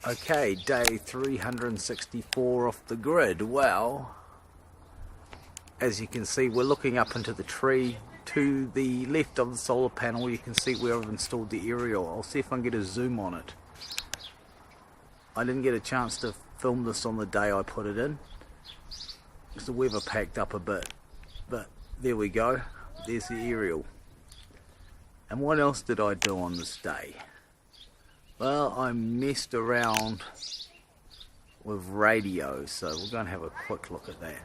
Okay, day 364 off the grid. Well, as you can see, we're looking up into the tree. To the left of the solar panel, you can see where I've installed the aerial. I'll see if I can get a zoom on it. I didn't get a chance to film this on the day I put it in, because the weather packed up a bit. But there we go. There's the aerial. And what else did I do on this day? Well, I messed around with radio, so we're going to have a quick look at that.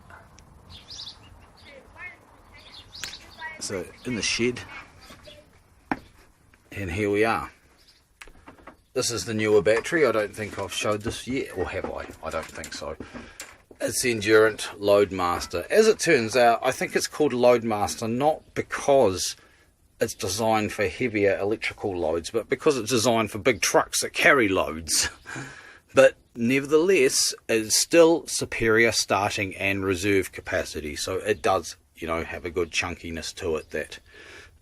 So, in the shed, and here we are. This is the newer battery. I don't think I've showed this yet, or have I? I don't think so. It's the Endurant Loadmaster. As it turns out, I think it's called Loadmaster not because it's designed for heavier electrical loads, but because it's designed for big trucks that carry loads. But nevertheless, it's still superior starting and reserve capacity, so it does, you know, have a good chunkiness to it that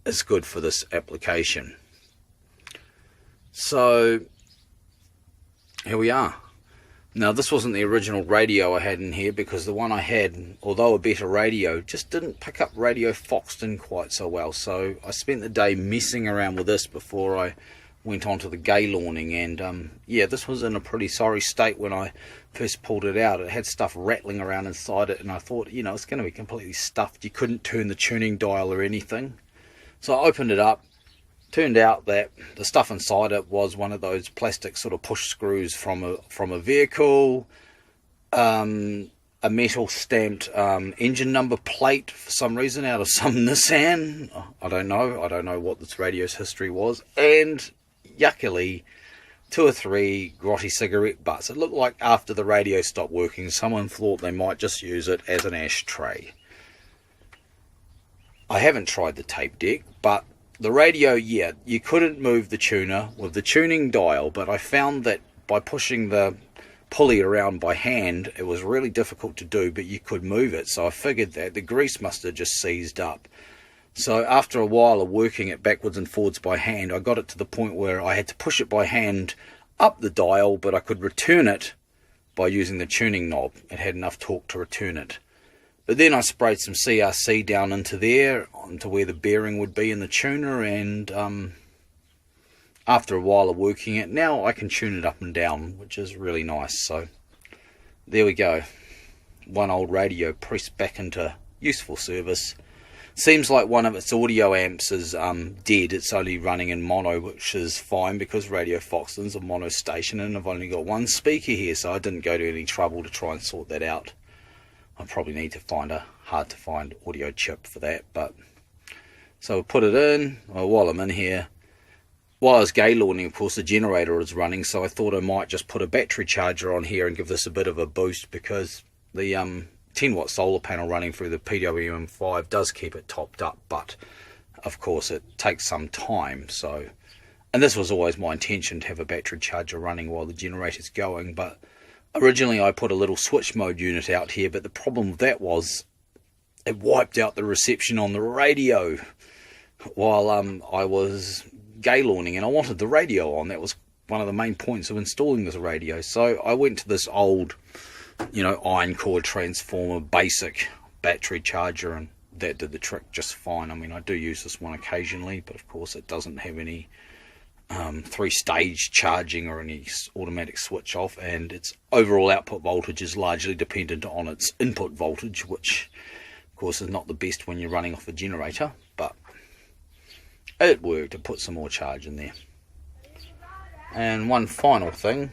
is good for this application. So here we are. Now, this wasn't the original radio I had in here, because the one I had, although a better radio, just didn't pick up Radio Foxton quite so well. So I spent the day messing around with this before I went on to the Gaylorning, and yeah, this was in a pretty sorry state when I first pulled it out. It had stuff rattling around inside it, and I thought, you know, it's going to be completely stuffed. You couldn't turn the tuning dial or anything. So I opened it up. Turned out that the stuff inside it was one of those plastic sort of push screws from a vehicle, a metal stamped engine number plate for some reason out of some Nissan. I don't know what this radio's history was, and yuckily 2 or 3 grotty cigarette butts. It looked like after the radio stopped working, someone thought they might just use it as an ashtray. I haven't tried the tape deck, but the radio, yeah, you couldn't move the tuner with the tuning dial, but I found that by pushing the pulley around by hand, it was really difficult to do, but you could move it. So I figured that the grease must have just seized up. So after a while of working it backwards and forwards by hand, I got it to the point where I had to push it by hand up the dial, but I could return it by using the tuning knob. It had enough torque to return it. But then I sprayed some CRC down into there, onto where the bearing would be in the tuner, and after a while of working it, now I can tune it up and down, which is really nice. So there we go. One old radio pressed back into useful service. Seems like one of its audio amps is dead. It's only running in mono, which is fine because Radio Foxton's a mono station, and I've only got one speaker here, so I didn't go to any trouble to try and sort that out. I probably need to find a hard to find audio chip for that. But so we'll put it in. Well, while I'm in here, while I was Gaylorning, of course, the generator was running, so I thought I might just put a battery charger on here and give this a bit of a boost, because the 10-watt solar panel running through the PWM5 does keep it topped up, but of course it takes some time. So, and this was always my intention, to have a battery charger running while the generator's going, but originally I put a little switch mode unit out here, but the problem with that was it wiped out the reception on the radio while I was Gaylorning, and I wanted the radio on. That was one of the main points of installing this radio. So I went to this old, you know, iron core transformer basic battery charger, and that did the trick just fine. I mean, I do use this one occasionally, but of course it doesn't have any 3-stage charging or any automatic switch off, and its overall output voltage is largely dependent on its input voltage, which of course is not the best when you're running off a generator, but it worked. It put some more charge in there. And one final thing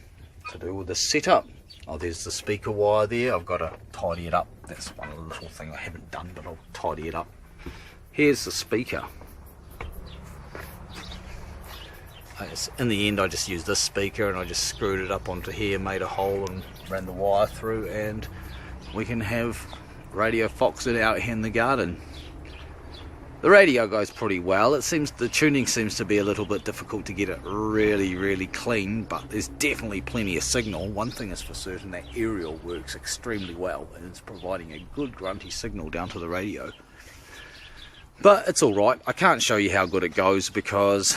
to do with the setup. Oh, there's the speaker wire there. I've got to tidy it up. That's one little thing I haven't done, but I'll tidy it up. Here's the speaker. In the end, I just used this speaker and I just screwed it up onto here, made a hole and ran the wire through, and we can have Radio Foxton out here in the garden. The radio goes pretty well. The tuning seems to be a little bit difficult to get it really clean, but there's definitely plenty of signal. One thing is for certain, that aerial works extremely well, and it's providing a good grunty signal down to the radio. But it's alright. I can't show you how good it goes because,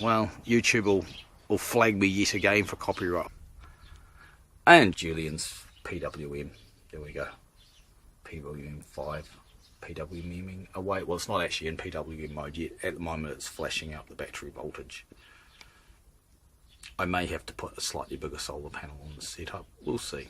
well, YouTube will flag me yet again for copyright. And Julian's PWM. There we go. PWM5. PWMing away. Well, it's not actually in PWM mode yet. At the moment, it's flashing out the battery voltage. I may have to put a slightly bigger solar panel on the setup. We'll see.